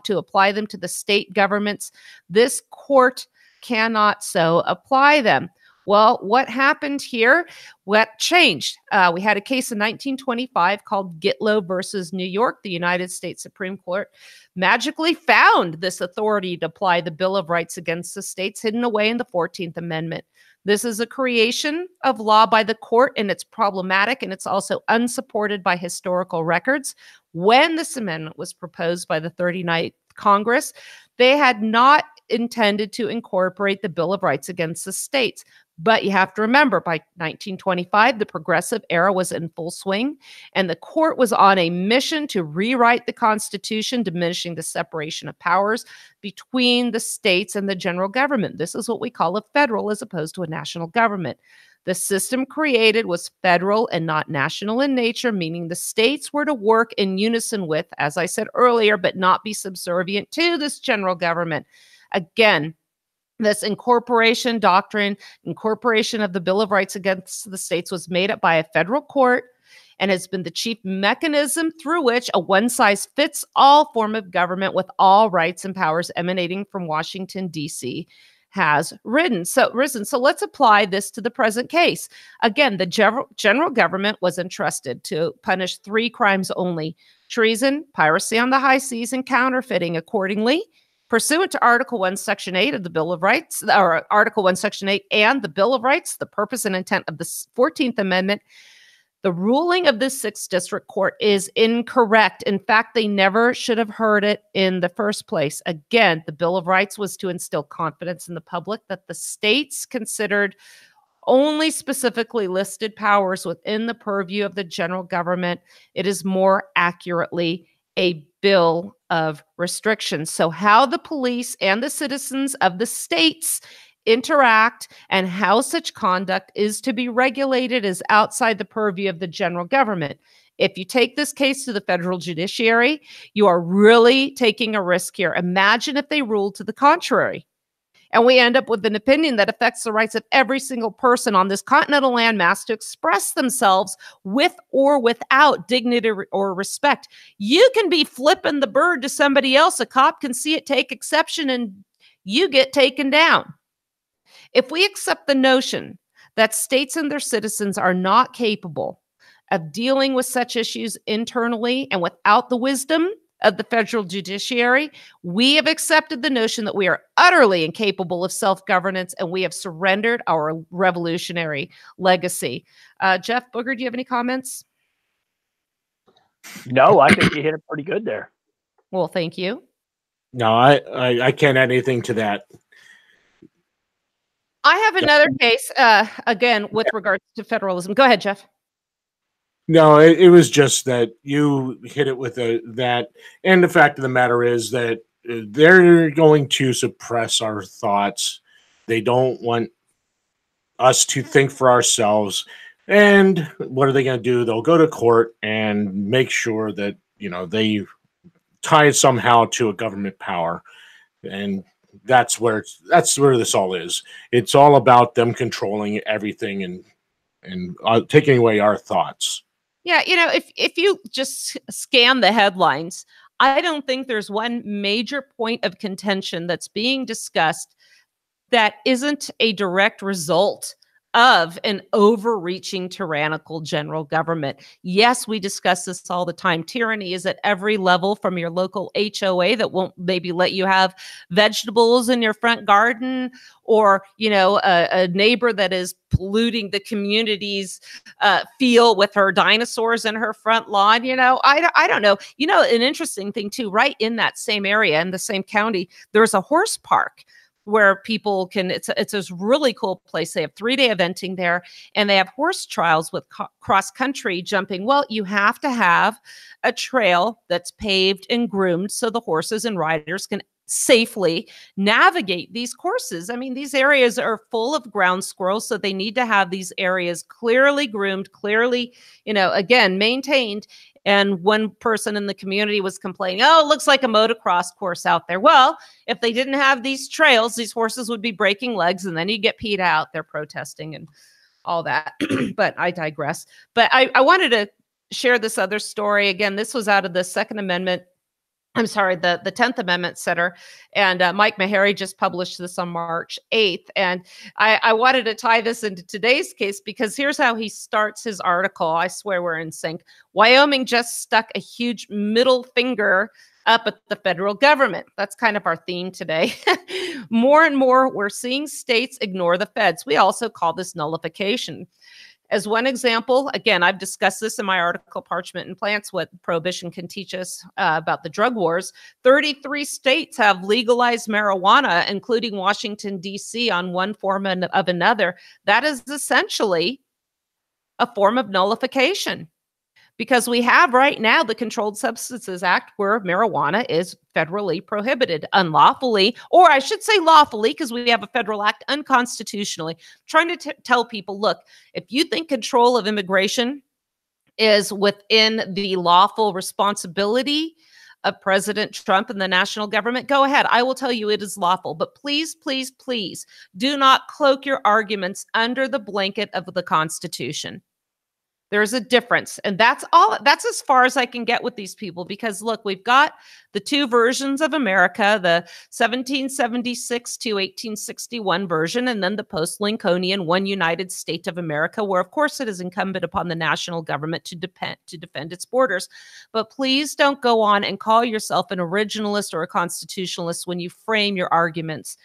to apply them to the state governments. This court cannot so apply them. Well, what happened here? What changed? We had a case in 1925 called Gitlow versus New York. The United States Supreme Court magically found this authority to apply the Bill of Rights against the states hidden away in the 14th Amendment. This is a creation of law by the court, and it's problematic, and it's also unsupported by historical records. When this amendment was proposed by the 39th Congress, they had not intended to incorporate the Bill of Rights against the states. But you have to remember, by 1925, the progressive era was in full swing, and the court was on a mission to rewrite the Constitution, diminishing the separation of powers between the states and the general government. This is what we call a federal as opposed to a national government. The system created was federal and not national in nature, meaning the states were to work in unison with, as I said earlier, but not be subservient to this general government. Again, this incorporation doctrine, incorporation of the Bill of Rights against the states was made up by a federal court and has been the chief mechanism through which a one-size-fits-all form of government with all rights and powers emanating from Washington, D.C. has risen. So let's apply this to the present case. Again, the general government was entrusted to punish 3 crimes only: treason, piracy on the high seas, and counterfeiting. Accordingly, pursuant to Article 1, Section 8 of the Bill of Rights, or Article 1, Section 8 and the Bill of Rights, the purpose and intent of the 14th Amendment, the ruling of the 6th District Court is incorrect. In fact, they never should have heard it in the first place. Again, the Bill of Rights was to instill confidence in the public that the states considered only specifically listed powers within the purview of the general government. It is more accurately a bill of restrictions. So how the police and the citizens of the states interact and how such conduct is to be regulated is outside the purview of the general government. If you take this case to the federal judiciary, you are really taking a risk here. Imagine if they ruled to the contrary, and we end up with an opinion that affects the rights of every single person on this continental landmass to express themselves with or without dignity or respect. You can be flipping the bird to somebody else. A cop can see it, take exception, and you get taken down. If we accept the notion that states and their citizens are not capable of dealing with such issues internally and without the wisdom of the federal judiciary, we have accepted the notion that we are utterly incapable of self-governance, and we have surrendered our revolutionary legacy. Jeff Booger, do you have any comments? No, I think you hit it pretty good there. Well, thank you. No, I can't add anything to that. I have another case, again, with regards to federalism. Go ahead, Jeff. No, it was just that you hit it with that. And the fact of the matter is that they're going to suppress our thoughts. They don't want us to think for ourselves. And what are they going to do? They'll go to court and make sure that, they tie it somehow to a government power. And that's where this all is. It's all about them controlling everything and taking away our thoughts. Yeah, if you just scan the headlines, I don't think there's one major point of contention that's being discussed that isn't a direct result of an overreaching tyrannical general government. Yes, we discuss this all the time. Tyranny is at every level, from your local HOA that won't maybe let you have vegetables in your front garden, or, a neighbor that is polluting the community's field with her dinosaurs in her front lawn. I don't know. An interesting thing too, right in that same area, in the same county, there's a horse park where people can, it's a really cool place. They have 3-day eventing there, and they have horse trials with cross-country jumping. Well, you have to have a trail that's paved and groomed so the horses and riders can safely navigate these courses. I mean, these areas are full of ground squirrels, so they need to have these areas clearly groomed, clearly, again, maintained. And one person in the community was complaining, oh, it looks like a motocross course out there. Well, if they didn't have these trails, these horses would be breaking legs, and then you get peed out. They're protesting and all that. But I digress. But I wanted to share this other story. Again, this was out of the Second Amendment I'm sorry, the 10th Amendment Center, and Mike Meharry just published this on March 8th. And I wanted to tie this into today's case because here's how he starts his article. I swear we're in sync. Wyoming just stuck a huge middle finger up at the federal government. That's kind of our theme today. More and more, we're seeing states ignore the feds. We also call this nullification. As one example, again, I've discussed this in my article, Parchment and Plants, what prohibition can teach us about the drug wars. 33 states have legalized marijuana, including Washington, D.C., on one form of another. That is essentially a form of nullification. Because we have right now the Controlled Substances Act where marijuana is federally prohibited unlawfully, or I should say lawfully, because we have a federal act unconstitutionally. Trying to tell people, look, if you think control of immigration is within the lawful responsibility of President Trump and the national government, go ahead. I will tell you it is lawful. But please, please, please do not cloak your arguments under the blanket of the Constitution. There's a difference. And that's as far as I can get with these people, because look, we've got the two versions of America, the 1776 to 1861 version, and then the post-Lincolnian one United States of America, where of course it is incumbent upon the national government to defend its borders. But please don't go on and call yourself an originalist or a constitutionalist when you frame your arguments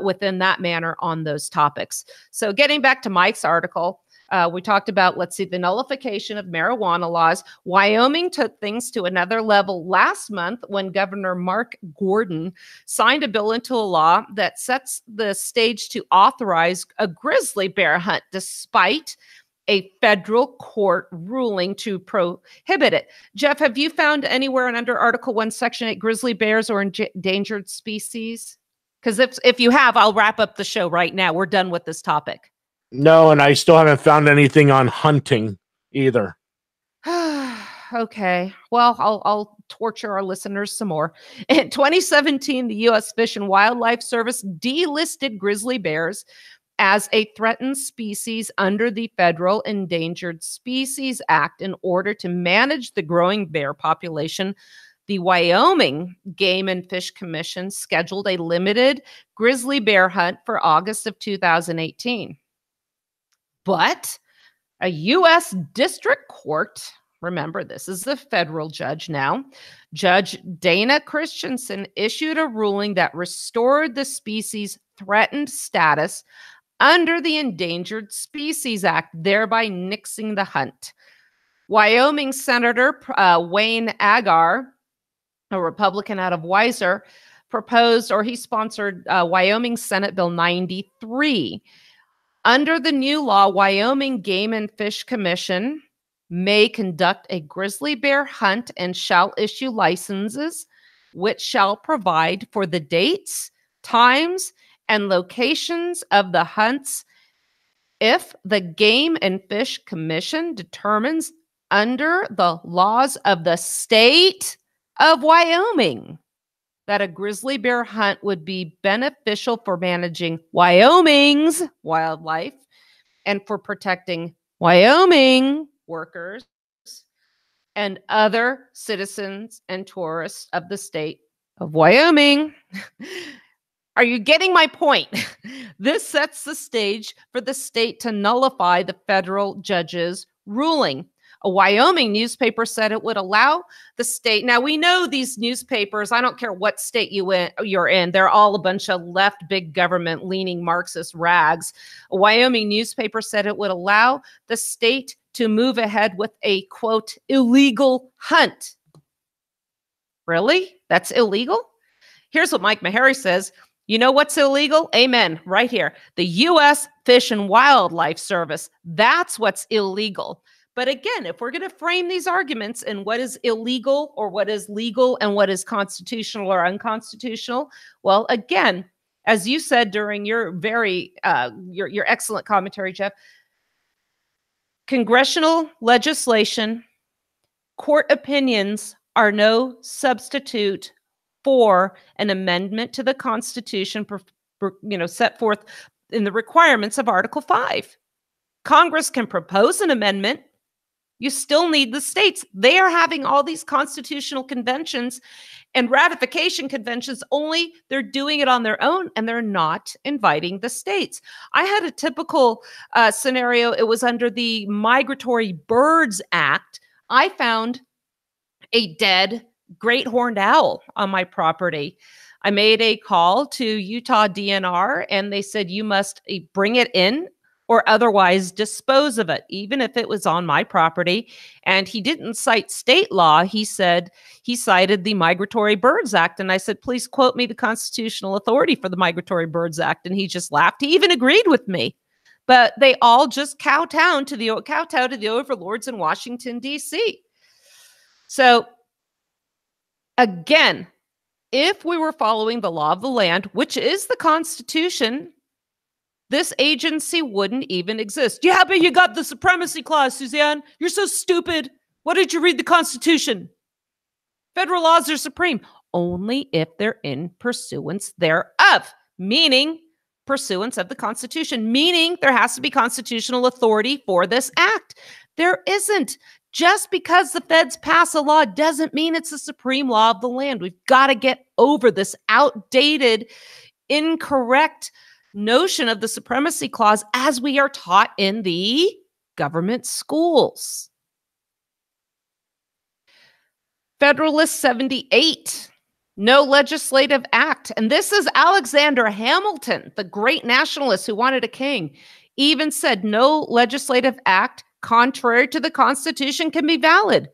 within that manner on those topics. So getting back to Mike's article, we talked about, let's see, the nullification of marijuana laws. Wyoming took things to another level last month when Governor Mark Gordon signed a bill into law that sets the stage to authorize a grizzly bear hunt, despite a federal court ruling to prohibit it. Jeff, have you found anywhere under Article 1, Section 8, grizzly bears or endangered species? Because if you have, I'll wrap up the show right now. We're done with this topic. No, and I still haven't found anything on hunting either. Okay. Well, I'll torture our listeners some more. In 2017, the U.S. Fish and Wildlife Service delisted grizzly bears as a threatened species under the Federal Endangered Species Act in order to manage the growing bear population. The Wyoming Game and Fish Commission scheduled a limited grizzly bear hunt for August of 2018. But a U.S. District Court, remember this is the federal judge now, Judge Dana Christensen issued a ruling that restored the species' threatened status under the Endangered Species Act, thereby nixing the hunt. Wyoming Senator Wayne Agar, a Republican out of Weiser, he sponsored Wyoming Senate Bill 93. Under the new law, Wyoming Game and Fish Commission may conduct a grizzly bear hunt and shall issue licenses, which shall provide for the dates, times, and locations of the hunts if the Game and Fish Commission determines under the laws of the state of Wyoming that a grizzly bear hunt would be beneficial for managing Wyoming's wildlife and for protecting Wyoming workers and other citizens and tourists of the state of Wyoming. Are you getting my point? This sets the stage for the state to nullify the federal judge's ruling. A Wyoming newspaper said it would allow the state. Now, we know these newspapers, I don't care what state you're in, they're all a bunch of left big government leaning Marxist rags. A Wyoming newspaper said it would allow the state to move ahead with a, quote, illegal hunt. Really? That's illegal? Here's what Mike Meharry says. You know what's illegal? Amen. Right here. The U.S. Fish and Wildlife Service. That's what's illegal. But again, if we're going to frame these arguments in what is illegal or what is legal and what is constitutional or unconstitutional, well, again, as you said during your your excellent commentary, Jeff, congressional legislation, court opinions are no substitute for an amendment to the Constitution, set forth in the requirements of Article 5. Congress can propose an amendment. You still need the states. They are having all these constitutional conventions and ratification conventions, only they're doing it on their own and they're not inviting the states. I had a typical scenario. It was under the Migratory Birds Act. I found a dead great horned owl on my property. I made a call to Utah DNR and they said, you must bring it in or otherwise dispose of it, even if it was on my property. And he didn't cite state law. He said he cited the Migratory Birds Act. And I said, please quote me the constitutional authority for the Migratory Birds Act. And he just laughed. He even agreed with me. But they all just kowtow to the overlords in Washington, D.C. So again, if we were following the law of the land, which is the Constitution, this agency wouldn't even exist. Yeah, but you got the Supremacy Clause, Suzanne. You're so stupid. Why did you read the Constitution? Federal laws are supreme. Only if they're in pursuance thereof, meaning pursuance of the Constitution, meaning there has to be constitutional authority for this act. There isn't. Just because the feds pass a law doesn't mean it's the supreme law of the land. We've got to get over this outdated, incorrect notion of the Supremacy Clause as we are taught in the government schools. Federalist 78, no legislative act. And this is Alexander Hamilton, the great nationalist who wanted a king, even said no legislative act contrary to the Constitution can be valid.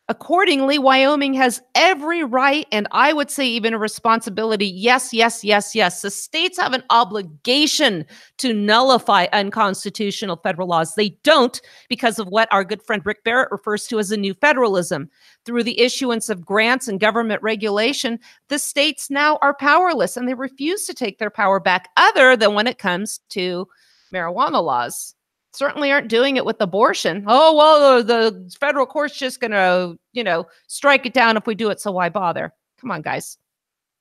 Accordingly, Wyoming has every right, and I would say even a responsibility. Yes, yes, yes, yes. The states have an obligation to nullify unconstitutional federal laws. They don't because of what our good friend Rick Barrett refers to as a new federalism. Through the issuance of grants and government regulation, the states now are powerless, and they refuse to take their power back other than when it comes to marijuana laws. Certainly aren't doing it with abortion. Oh, well, the federal court's just going to, strike it down if we do it. So why bother? Come on, guys.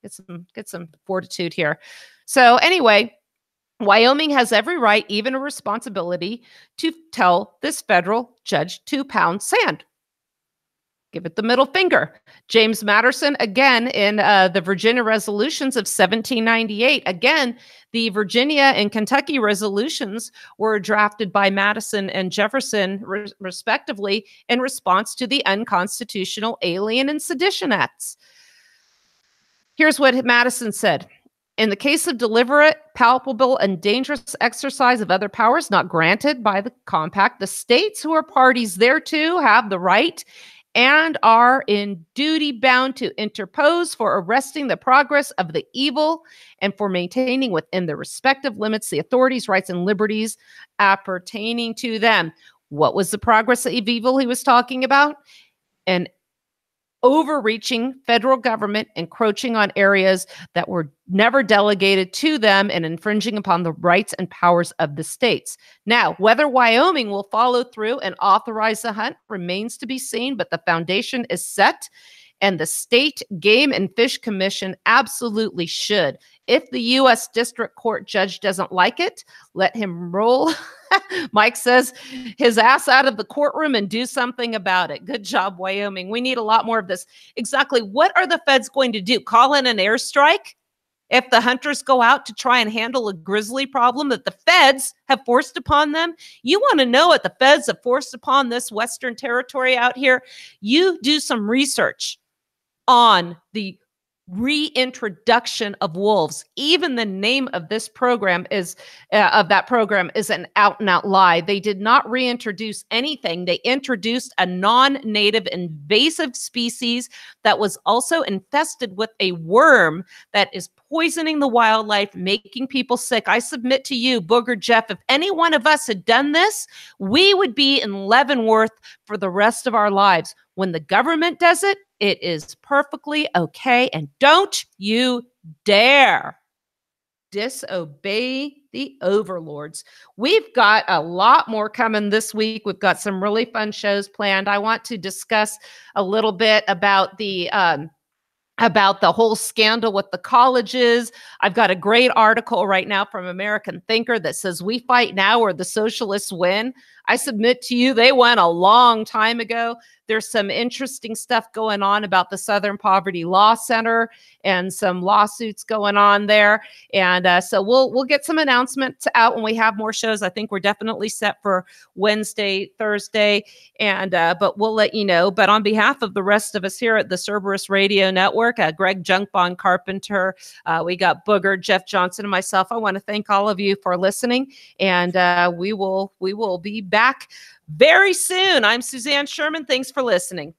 Get some fortitude here. So anyway, Wyoming has every right, even a responsibility, to tell this federal judge to pound sand. Give it the middle finger. James Madison, again, in the Virginia resolutions of 1798. Again, the Virginia and Kentucky resolutions were drafted by Madison and Jefferson, respectively, in response to the unconstitutional Alien and Sedition Acts. Here's what Madison said. In the case of deliberate, palpable, and dangerous exercise of other powers not granted by the compact, the states who are parties thereto have the right and are in duty bound to interpose for arresting the progress of the evil and for maintaining within their respective limits the authorities, rights, and liberties appertaining to them. What was the progress of evil he was talking about? An overreaching federal government encroaching on areas that were never delegated to them and infringing upon the rights and powers of the states. Now, whether Wyoming will follow through and authorize the hunt remains to be seen, but the foundation is set, and the State Game and Fish Commission absolutely should. If the U.S. District Court judge doesn't like it, let him roll, Mike says, his ass out of the courtroom and do something about it. Good job, Wyoming. We need a lot more of this. Exactly. What are the feds going to do? Call in an airstrike? If the hunters go out to try and handle a grizzly problem that the feds have forced upon them? You want to know what the feds have forced upon this Western territory out here? You do some research on the reintroduction of wolves. Even the name of this program is an out and out lie. They did not reintroduce anything. They introduced a non-native invasive species that was also infested with a worm that is poisoning the wildlife, making people sick. I submit to you, Booger Jeff, if any one of us had done this, we would be in Leavenworth for the rest of our lives. When the government does it, it is perfectly okay. And don't you dare disobey the overlords. We've got a lot more coming this week. We've got some really fun shows planned. I want to discuss a little bit about the about the whole scandal with the colleges. I've got a great article right now from American Thinker that says we fight now or the socialists win. I submit to you, they won a long time ago. There's some interesting stuff going on about the Southern Poverty Law Center and some lawsuits going on there. And so we'll get some announcements out when we have more shows. I think we're definitely set for Wednesday, Thursday, and but we'll let you know. But on behalf of the rest of us here at the Cerberus Radio Network, Greg Junkbon Carpenter, we got Booger, Jeff Johnson, and myself. I want to thank all of you for listening, and we will be back very soon. I'm Suzanne Sherman. Thanks for listening.